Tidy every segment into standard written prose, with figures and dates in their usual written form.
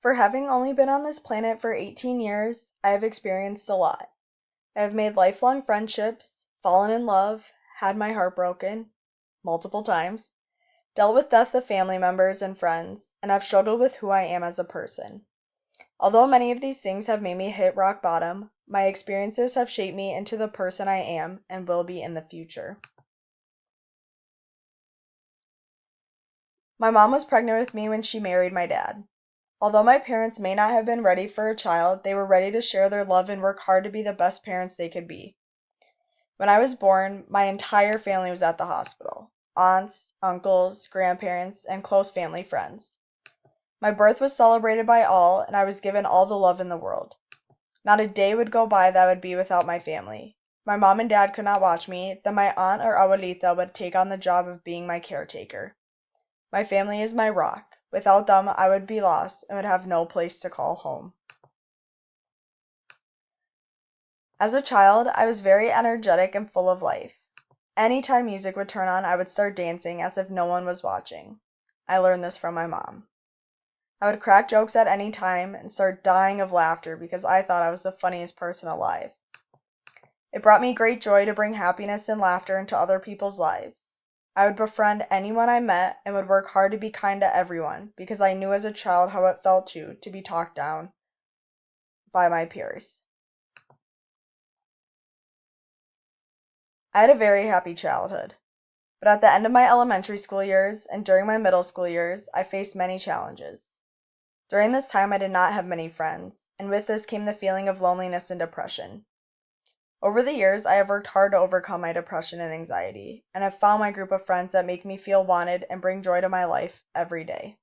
For having only been on this planet for 18 years, I have experienced a lot. I have made lifelong friendships, fallen in love, had my heart broken multiple times, dealt with death of family members and friends, and have struggled with who I am as a person. Although many of these things have made me hit rock bottom, my experiences have shaped me into the person I am and will be in the future. My mom was pregnant with me when she married my dad. Although my parents may not have been ready for a child, they were ready to share their love and work hard to be the best parents they could be. When I was born, my entire family was at the hospital. Aunts, uncles, grandparents, and close family friends. My birth was celebrated by all, and I was given all the love in the world. Not a day would go by that would be without my family. My mom and dad could not watch me, then my aunt or abuelita would take on the job of being my caretaker. My family is my rock. Without them, I would be lost and would have no place to call home. As a child, I was very energetic and full of life. Anytime music would turn on, I would start dancing as if no one was watching. I learned this from my mom. I would crack jokes at any time and start dying of laughter because I thought I was the funniest person alive. It brought me great joy to bring happiness and laughter into other people's lives. I would befriend anyone I met and would work hard to be kind to everyone because I knew as a child how it felt to be talked down by my peers. I had a very happy childhood, but at the end of my elementary school years and during my middle school years, I faced many challenges. During this time, I did not have many friends, and with this came the feeling of loneliness and depression. Over the years, I have worked hard to overcome my depression and anxiety, and have found my group of friends that make me feel wanted and bring joy to my life every day.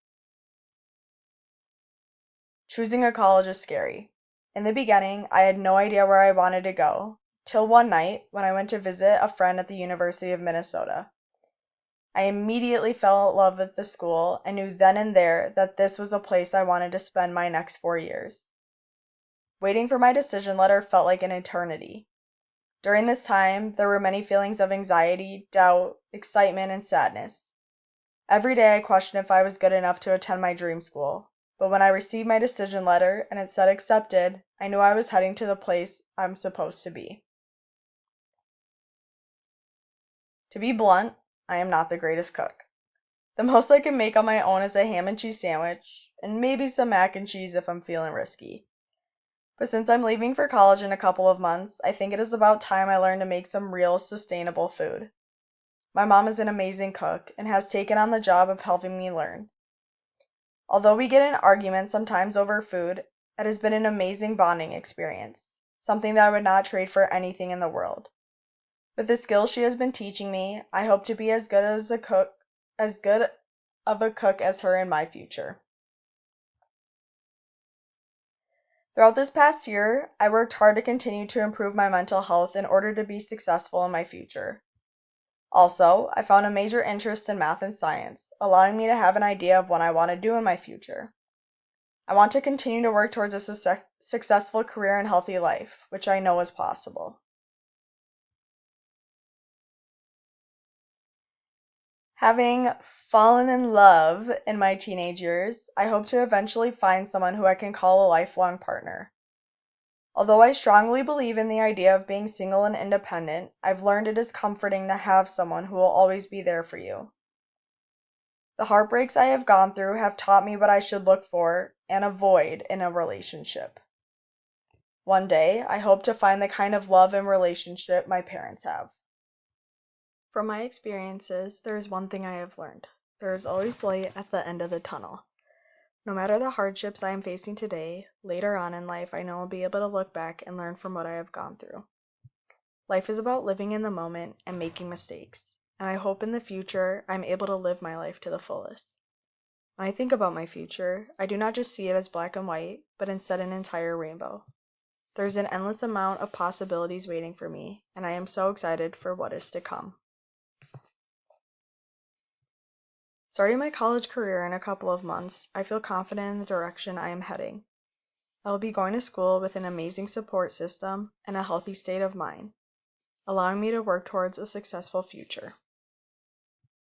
Choosing a college is scary. In the beginning, I had no idea where I wanted to go, till one night when I went to visit a friend at the University of Minnesota. I immediately fell in love with the school and knew then and there that this was a place I wanted to spend my next 4 years. Waiting for my decision letter felt like an eternity. During this time, there were many feelings of anxiety, doubt, excitement, and sadness. Every day I questioned if I was good enough to attend my dream school, but when I received my decision letter and it said accepted, I knew I was heading to the place I'm supposed to be. To be blunt, I am not the greatest cook. The most I can make on my own is a ham and cheese sandwich, and maybe some mac and cheese if I'm feeling risky. But since I'm leaving for college in a couple of months, I think it is about time I learn to make some real sustainable food. My mom is an amazing cook and has taken on the job of helping me learn. Although we get in arguments sometimes over food, it has been an amazing bonding experience, something that I would not trade for anything in the world. With the skills she has been teaching me, I hope to be as good of a cook as her in my future. Throughout this past year, I worked hard to continue to improve my mental health in order to be successful in my future. Also, I found a major interest in math and science, allowing me to have an idea of what I want to do in my future. I want to continue to work towards a successful career and healthy life, which I know is possible. Having fallen in love in my teenage years, I hope to eventually find someone who I can call a lifelong partner. Although I strongly believe in the idea of being single and independent, I've learned it is comforting to have someone who will always be there for you. The heartbreaks I have gone through have taught me what I should look for and avoid in a relationship. One day, I hope to find the kind of love and relationship my parents have. From my experiences, there is one thing I have learned. There is always light at the end of the tunnel. No matter the hardships I am facing today, later on in life I know I'll be able to look back and learn from what I have gone through. Life is about living in the moment and making mistakes, and I hope in the future I'm able to live my life to the fullest. When I think about my future, I do not just see it as black and white, but instead an entire rainbow. There is an endless amount of possibilities waiting for me, and I am so excited for what is to come. Starting my college career in a couple of months, I feel confident in the direction I am heading. I will be going to school with an amazing support system and a healthy state of mind, allowing me to work towards a successful future.